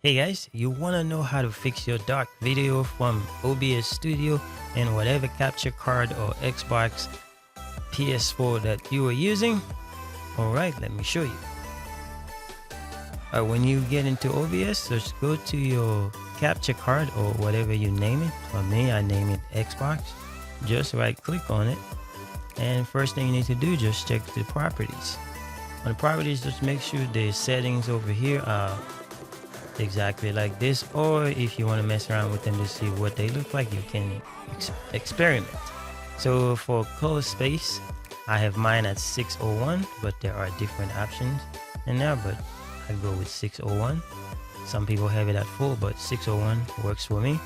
Hey guys, you want to know how to fix your dark video from OBS Studio and whatever capture card or Xbox PS4 that you are using? Alright, let me show you. When you get into OBS, just go to your capture card or whatever you name it. For me, I name it Xbox. Just right click on it, and first thing you need to do, just check the properties. On the properties, just make sure the settings over here are exactly like this, or if you want to mess around with them to see what they look like, you can experiment. So for color space, I have mine at 601, but there are different options in there, but I go with 601. Some people have it at full, but 601 works for me.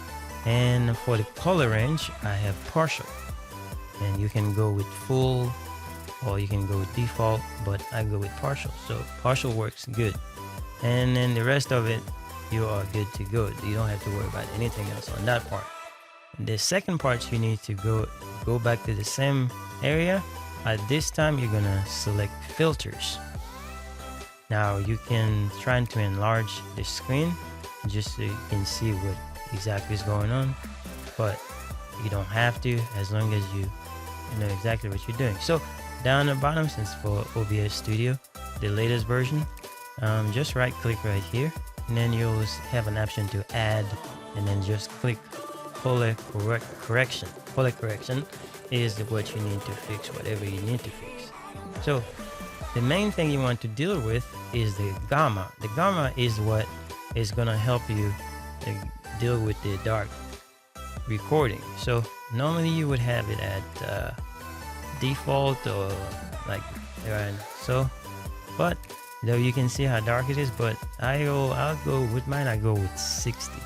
And for the color range, I have partial, and you can go with full or you can go with default, but I go with partial, so partial works good. And then the rest of it, you are good to go. You don't have to worry about anything else on that part. The second part, you need to go back to the same area. At this time, you're gonna select filters. Now you can try to enlarge the screen just so you can see what exactly is going on, but you don't have to, as long as you know exactly what you're doing. So down the bottom, since for OBS Studio, the latest version, just right click right here, and then you'll have an option to add, and then just click color correction. Color correction is what you need to fix, whatever you need to fix. So the main thing you want to deal with is the gamma. The gamma is what is going to help you deal with the dark recording. So normally you would have it at default or like so, but though you can see how dark it is, but I'll go with mine. I go with 60.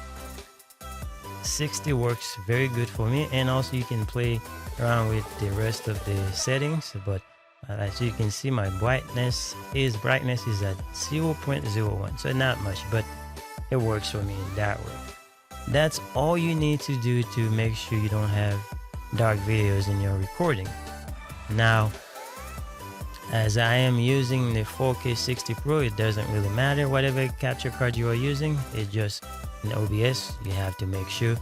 60 works very good for me, and also you can play around with the rest of the settings. But as you can see, my brightness is at 0.01, so not much, but it works for me in that way. That's all you need to do to make sure you don't have dark videos in your recording. Now, as I am using the 4K 60 Pro, it doesn't really matter whatever capture card you are using. It's just in OBS, you have to make sure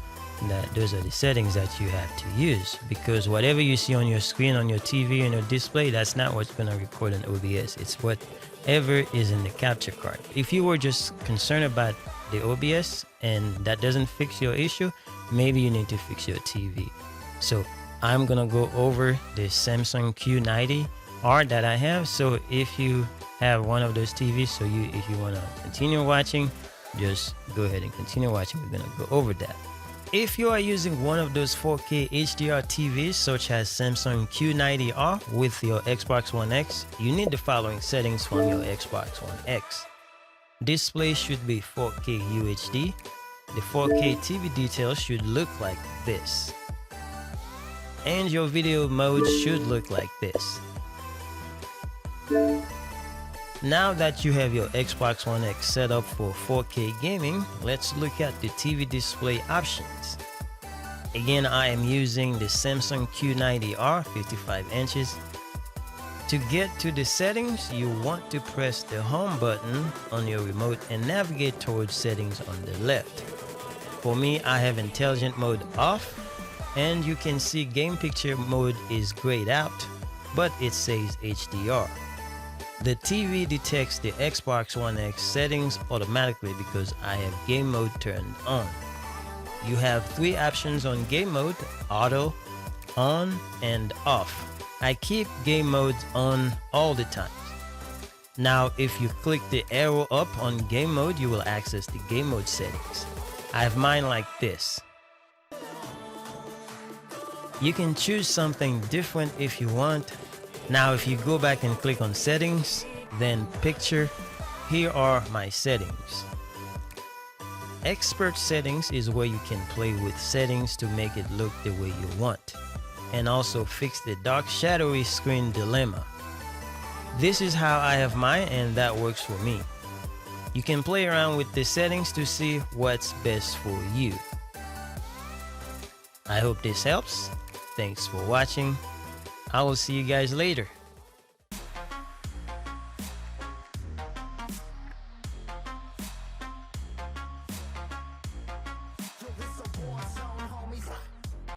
that those are the settings that you have to use, because whatever you see on your screen, on your TV, and your display, that's not what's going to record in OBS. It's whatever is in the capture card. If you were just concerned about the OBS and that doesn't fix your issue, maybe you need to fix your TV. So I'm gonna go over the Samsung Q90T that I have. So if you have one of those TVs, so if you want to continue watching, just go ahead and continue watching. We're gonna go over that. If you are using one of those 4K HDR TVs, such as Samsung Q90T with your Xbox One X, you need the following settings from your Xbox One X. Display should be 4K UHD. The 4K TV details should look like this. And your video mode should look like this. Now that you have your Xbox One X set up for 4K gaming, let's look at the TV display options. Again, I am using the Samsung Q90T 55 inches. To get to the settings, you want to press the home button on your remote and navigate towards settings on the left. For me, I have intelligent mode off, and you can see game picture mode is grayed out, but it says HDR. The TV detects the Xbox One X settings automatically because I have game mode turned on. You have three options on game mode: auto, on, and off. I keep game modes on all the time. Now, if you click the arrow up on game mode, you will access the game mode settings. I have mine like this. You can choose something different if you want. Now, if you go back and click on settings, then picture, here are my settings. Expert settings is where you can play with settings to make it look the way you want, and also fix the dark shadowy screen dilemma. This is how I have mine, and that works for me. You can play around with the settings to see what's best for you. I hope this helps. Thanks for watching. I will see you guys later.